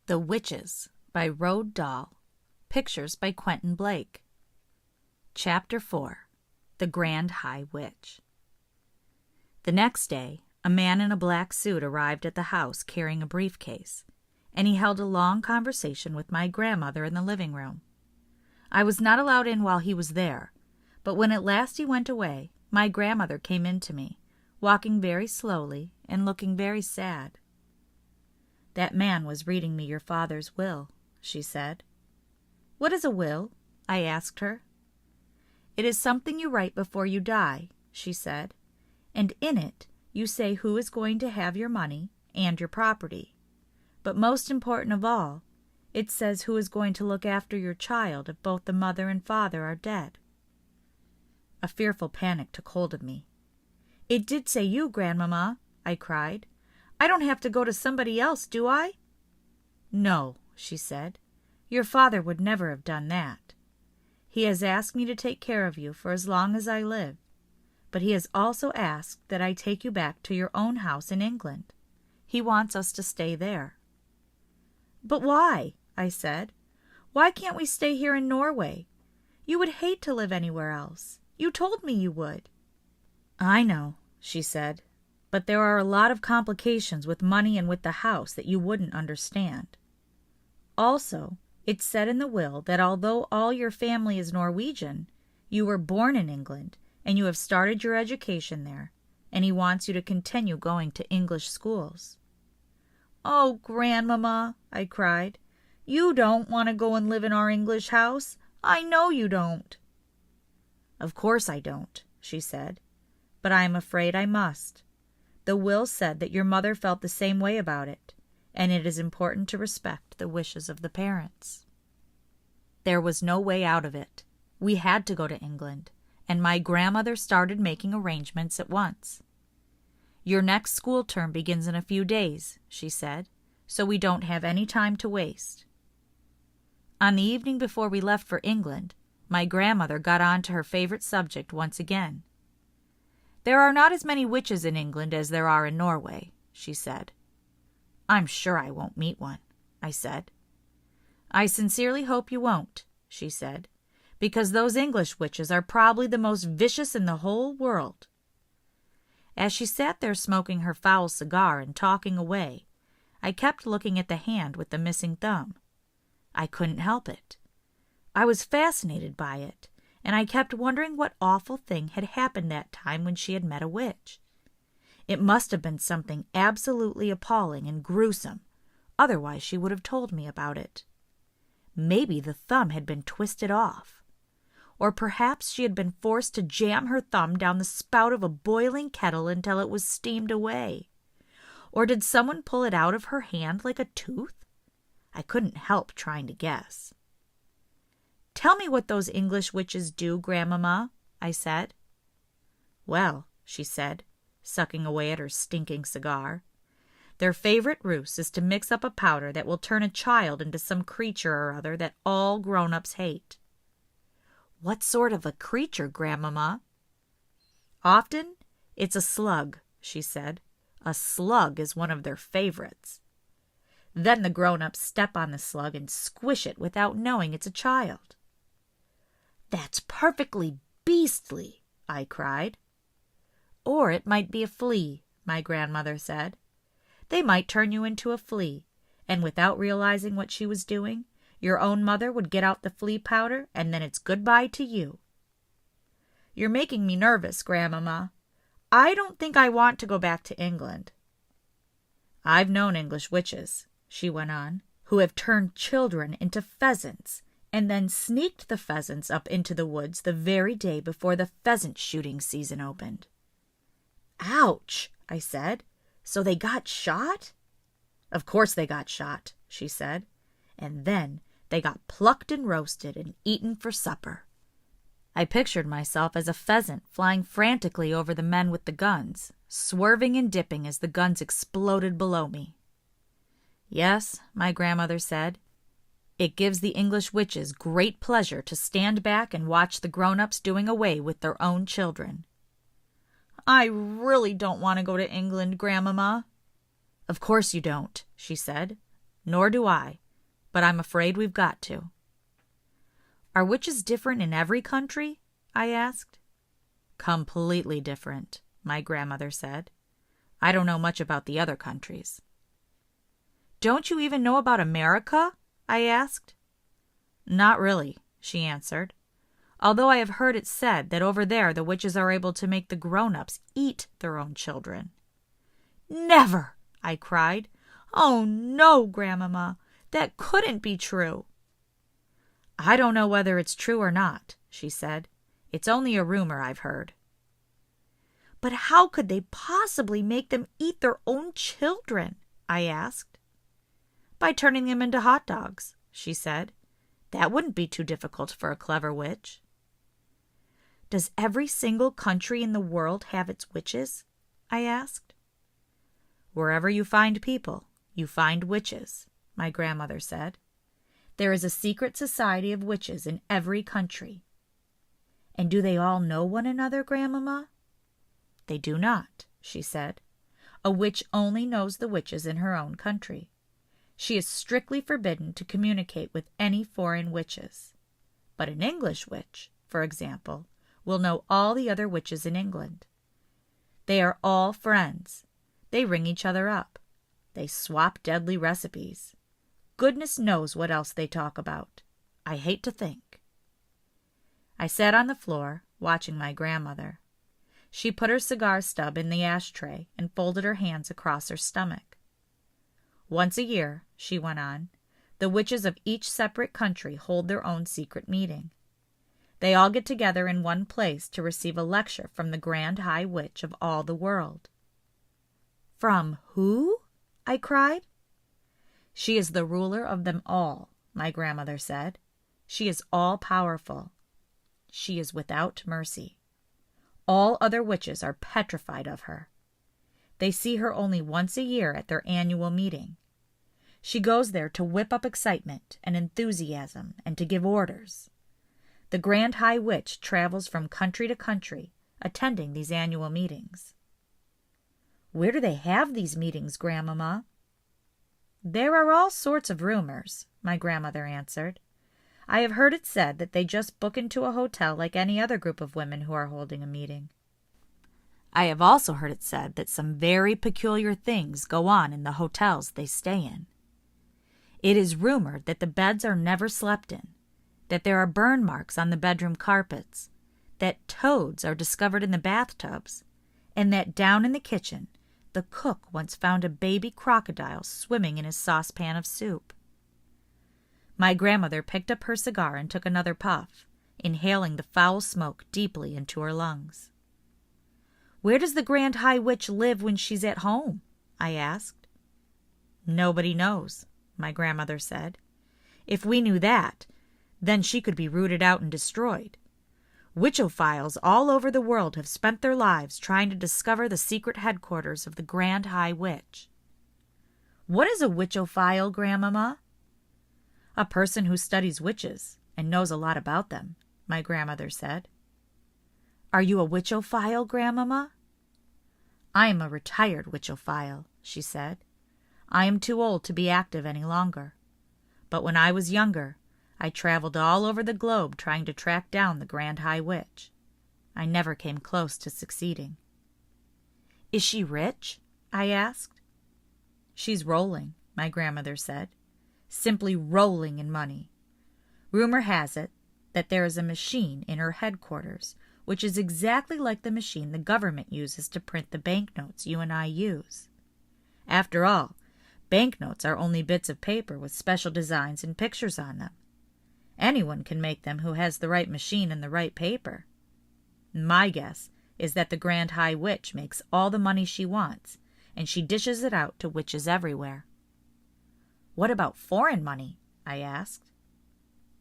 The Witches by Roald Dahl. Pictures by Quentin Blake. Chapter 4. The Grand High Witch. The next day, a man in a black suit arrived at the house carrying a briefcase, and he held a long conversation with my grandmother in the living room. I was not allowed in while he was there, but when at last he went away, my grandmother came in to me, walking very slowly and looking very sad. "That man was reading me your father's will," she said. "What is a will?" I asked her. "It is something you write before you die," she said, "and in it you say who is going to have your money and your property. But most important of all, it says who is going to look after your child if both the mother and father are dead." A fearful panic took hold of me. "It did say you, Grandmamma," I cried. "I don't have to go to somebody else, do I?" "No," she said. "Your father would never have done that. He has asked me to take care of you for as long as I live, but he has also asked that I take you back to your own house in England. He wants us to stay there." "But why?" I said. "Why can't we stay here in Norway? You would hate to live anywhere else. You told me you would." "I know," she said, "but there are a lot of complications with money and with the house that you wouldn't understand. Also, it's said in the will that although all your family is Norwegian, you were born in England and you have started your education there, and he wants you to continue going to English schools." "Oh, Grandmamma," I cried, "you don't want to go and live in our English house. I know you don't." "Of course I don't," she said, "but I am afraid I must. The will said that your mother felt the same way about it, and it is important to respect the wishes of the parents." There was no way out of it. We had to go to England, and my grandmother started making arrangements at once. "Your next school term begins in a few days," she said, "so we don't have any time to waste." On the evening before we left for England, my grandmother got on to her favorite subject once again. "There are not as many witches in England as there are in Norway," she said. "I'm sure I won't meet one," I said. "I sincerely hope you won't," she said, "because those English witches are probably the most vicious in the whole world." As she sat there smoking her foul cigar and talking away, I kept looking at the hand with the missing thumb. I couldn't help it. I was fascinated by it, and I kept wondering what awful thing had happened that time when she had met a witch. It must have been something absolutely appalling and gruesome, otherwise she would have told me about it. Maybe the thumb had been twisted off. Or perhaps she had been forced to jam her thumb down the spout of a boiling kettle until it was steamed away. Or did someone pull it out of her hand like a tooth? I couldn't help trying to guess. "Tell me what those English witches do, Grandmamma," I said. "Well," she said, sucking away at her stinking cigar, "their favorite ruse is to mix up a powder that will turn a child into some creature or other that all grown-ups hate." "What sort of a creature, Grandmamma?" "Often it's a slug," she said. "A slug is one of their favorites. Then the grown-ups step on the slug and squish it without knowing it's a child." "That's perfectly beastly," I cried. "Or it might be a flea," my grandmother said. "They might turn you into a flea, and without realizing what she was doing, your own mother would get out the flea powder, and then it's goodbye to you." "You're making me nervous, Grandmamma. I don't think I want to go back to England." "I've known English witches," she went on, "who have turned children into pheasants, and then sneaked the pheasants up into the woods the very day before the pheasant shooting season opened." "Ouch!" I said. "So they got shot?" "Of course they got shot," she said. "And then they got plucked and roasted and eaten for supper." I pictured myself as a pheasant flying frantically over the men with the guns, swerving and dipping as the guns exploded below me. "Yes," my grandmother said, "it gives the English witches great pleasure to stand back and watch the grown-ups doing away with their own children." "I really don't want to go to England, Grandmamma." "Of course you don't," she said. Nor do I, but I'm afraid we've got to. Are witches different in every country? I asked. Completely different, my grandmother said. I don't know much about the other countries. Don't you even know about America? I asked. Not really, she answered, although I have heard it said that over there the witches are able to make the grown-ups eat their own children. Never! I cried. Oh, no, Grandmama, that couldn't be true. I don't know whether it's true or not, she said. It's only a rumor I've heard. But how could they possibly make them eat their own children? I asked. By turning them into hot dogs, she said. That wouldn't be too difficult for a clever witch. Does every single country in the world have its witches? I asked. Wherever you find people, you find witches, my grandmother said. There is a secret society of witches in every country. And do they all know one another, Grandmama? They do not, she said. A witch only knows the witches in her own country. She is strictly forbidden to communicate with any foreign witches. But an English witch, for example, will know all the other witches in England. They are all friends. They ring each other up. They swap deadly recipes. Goodness knows what else they talk about. I hate to think. I sat on the floor, watching my grandmother. She put her cigar stub in the ashtray and folded her hands across her stomach. Once a year, she went on, the witches of each separate country hold their own secret meeting. They all get together in one place to receive a lecture from the Grand High Witch of all the world. From who? I cried. She is the ruler of them all, my grandmother said. She is all-powerful. She is without mercy. All other witches are petrified of her. They see her only once a year at their annual meeting. She goes there to whip up excitement and enthusiasm and to give orders. The Grand High Witch travels from country to country, attending these annual meetings. Where do they have these meetings, Grandmama? There are all sorts of rumors, my grandmother answered. I have heard it said that they just book into a hotel like any other group of women who are holding a meeting. I have also heard it said that some very peculiar things go on in the hotels they stay in. It is rumored that the beds are never slept in, that there are burn marks on the bedroom carpets, that toads are discovered in the bathtubs, and that down in the kitchen the cook once found a baby crocodile swimming in his saucepan of soup. My grandmother picked up her cigar and took another puff, inhaling the foul smoke deeply into her lungs. Where does the Grand High Witch live when she's at home? I asked. Nobody knows, my grandmother said. If we knew that, then she could be rooted out and destroyed. Witchophiles all over the world have spent their lives trying to discover the secret headquarters of the Grand High Witch. What is a witchophile, Grandmama? A person who studies witches and knows a lot about them, my grandmother said. Are you a witchophile, Grandmama? I am a retired witchophile, she said. I am too old to be active any longer. But when I was younger, I traveled all over the globe trying to track down the Grand High Witch. I never came close to succeeding. Is she rich? I asked. She's rolling, my grandmother said, simply rolling in money. Rumor has it that there is a machine in her headquarters which is exactly like the machine the government uses to print the banknotes you and I use. After all, banknotes are only bits of paper with special designs and pictures on them. Anyone can make them who has the right machine and the right paper. My guess is that the Grand High Witch makes all the money she wants, and she dishes it out to witches everywhere. What about foreign money? I asked.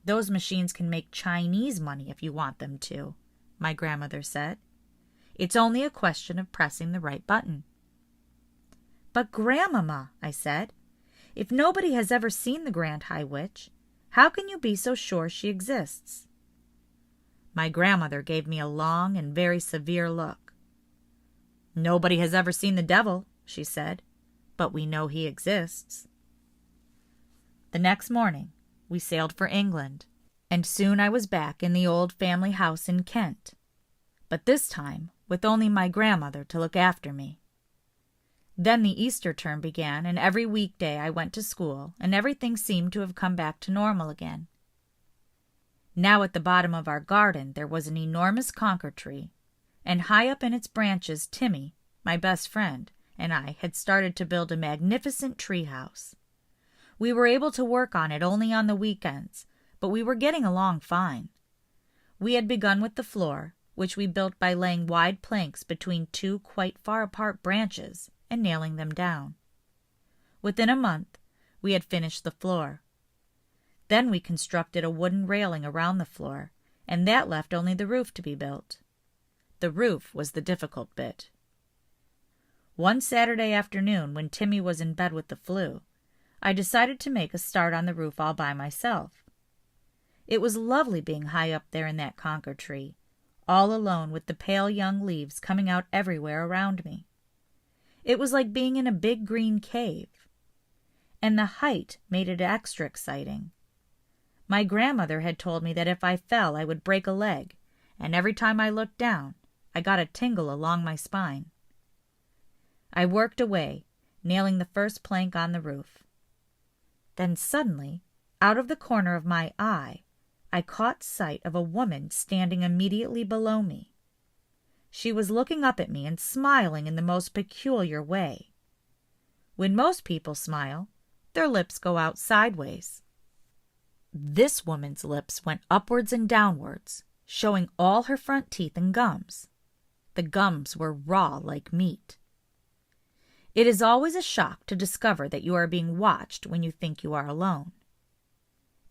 Those machines can make Chinese money if you want them to, my grandmother said. It's only a question of pressing the right button. But Grandmama, I said, if nobody has ever seen the Grand High Witch, how can you be so sure she exists? My grandmother gave me a long and very severe look. Nobody has ever seen the devil, she said, but we know he exists. The next morning, we sailed for England, and soon I was back in the old family house in Kent, but this time with only my grandmother to look after me. Then the Easter term began, and every weekday I went to school, and everything seemed to have come back to normal again. Now at the bottom of our garden there was an enormous conker tree, and high up in its branches Timmy, my best friend, and I had started to build a magnificent tree house. We were able to work on it only on the weekends, but we were getting along fine. We had begun with the floor, which we built by laying wide planks between two quite far apart branches and nailing them down. Within a month, we had finished the floor. Then we constructed a wooden railing around the floor, and that left only the roof to be built. The roof was the difficult bit. One Saturday afternoon, when Timmy was in bed with the flu, I decided to make a start on the roof all by myself. It was lovely being high up there in that conker tree, all alone with the pale young leaves coming out everywhere around me. It was like being in a big green cave, and the height made it extra exciting. My grandmother had told me that if I fell I would break a leg, and every time I looked down, I got a tingle along my spine. I worked away, nailing the first plank on the roof. Then suddenly, out of the corner of my eye, I caught sight of a woman standing immediately below me. She was looking up at me and smiling in the most peculiar way. When most people smile, their lips go out sideways. This woman's lips went upwards and downwards, showing all her front teeth and gums. The gums were raw like meat. It is always a shock to discover that you are being watched when you think you are alone.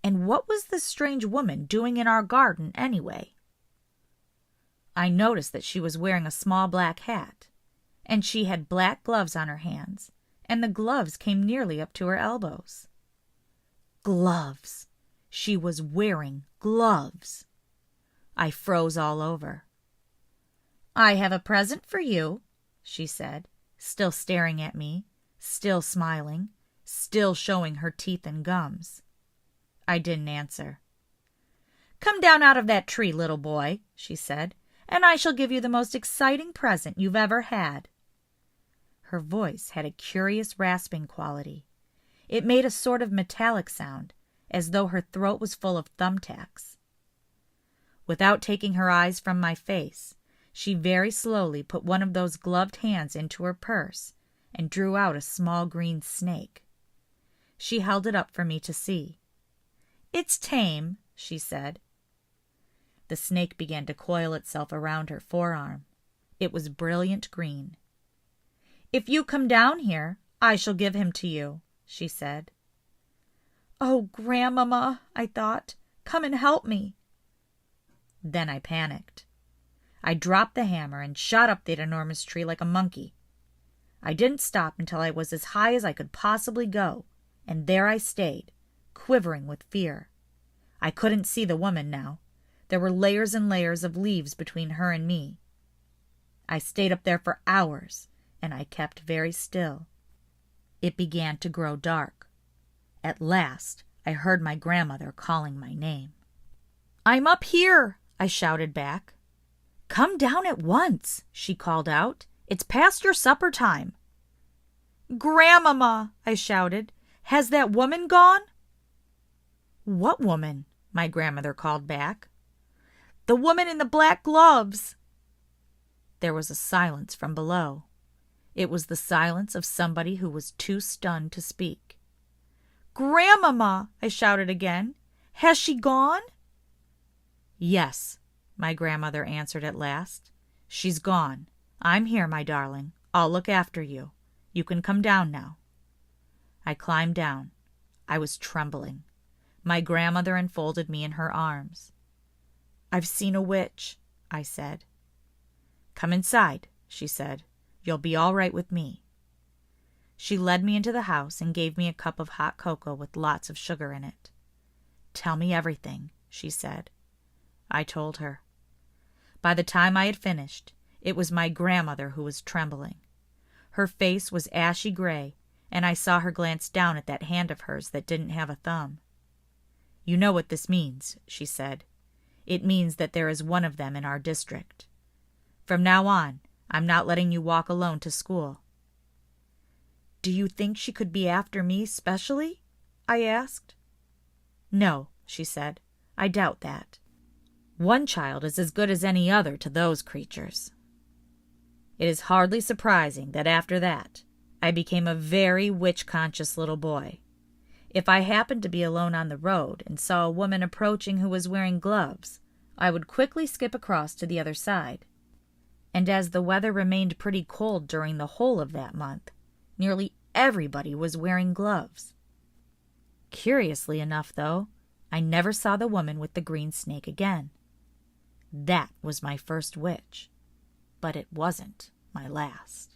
And what was this strange woman doing in our garden anyway? I noticed that she was wearing a small black hat, and she had black gloves on her hands, and the gloves came nearly up to her elbows. Gloves! She was wearing gloves! I froze all over. "I have a present for you," she said, still staring at me, still smiling, still showing her teeth and gums. I didn't answer. "Come down out of that tree, little boy," she said, "and I shall give you the most exciting present you've ever had." Her voice had a curious rasping quality. It made a sort of metallic sound, as though her throat was full of thumbtacks. Without taking her eyes from my face, she very slowly put one of those gloved hands into her purse and drew out a small green snake. She held it up for me to see. "It's tame," she said. The snake began to coil itself around her forearm. It was brilliant green. "If you come down here, I shall give him to you," she said. "Oh, Grandmamma," I thought, "come and help me." Then I panicked. I dropped the hammer and shot up that enormous tree like a monkey. I didn't stop until I was as high as I could possibly go, and there I stayed, quivering with fear. I couldn't see the woman now. There were layers and layers of leaves between her and me. I stayed up there for hours, and I kept very still. It began to grow dark. At last, I heard my grandmother calling my name. "I'm up here," I shouted back. "Come down at once," she called out. "It's past your supper time." "Grandmamma," I shouted, "has that woman gone?" "What woman?" my grandmother called back. "The woman in the black gloves." There was a silence from below. It was the silence of somebody who was too stunned to speak. "Grandmamma," I shouted again, "has she gone?" "Yes," my grandmother answered at last. "She's gone. I'm here, my darling. I'll look after you. You can come down now." I climbed down. I was trembling. My grandmother enfolded me in her arms. "I've seen a witch," I said. "Come inside," she said. "You'll be all right with me." She led me into the house and gave me a cup of hot cocoa with lots of sugar in it. "Tell me everything," she said. I told her. By the time I had finished, it was my grandmother who was trembling. Her face was ashy gray, and I saw her glance down at that hand of hers that didn't have a thumb. "You know what this means," she said. "It means that there is one of them in our district. From now on, I'm not letting you walk alone to school." "Do you think she could be after me specially?" I asked. "No," she said. "I doubt that. One child is as good as any other to those creatures." It is hardly surprising that after that I became a very witch-conscious little boy. If I happened to be alone on the road and saw a woman approaching who was wearing gloves, I would quickly skip across to the other side. And as the weather remained pretty cold during the whole of that month, nearly everybody was wearing gloves. Curiously enough, though, I never saw the woman with the green snake again. That was my first witch, but it wasn't my last.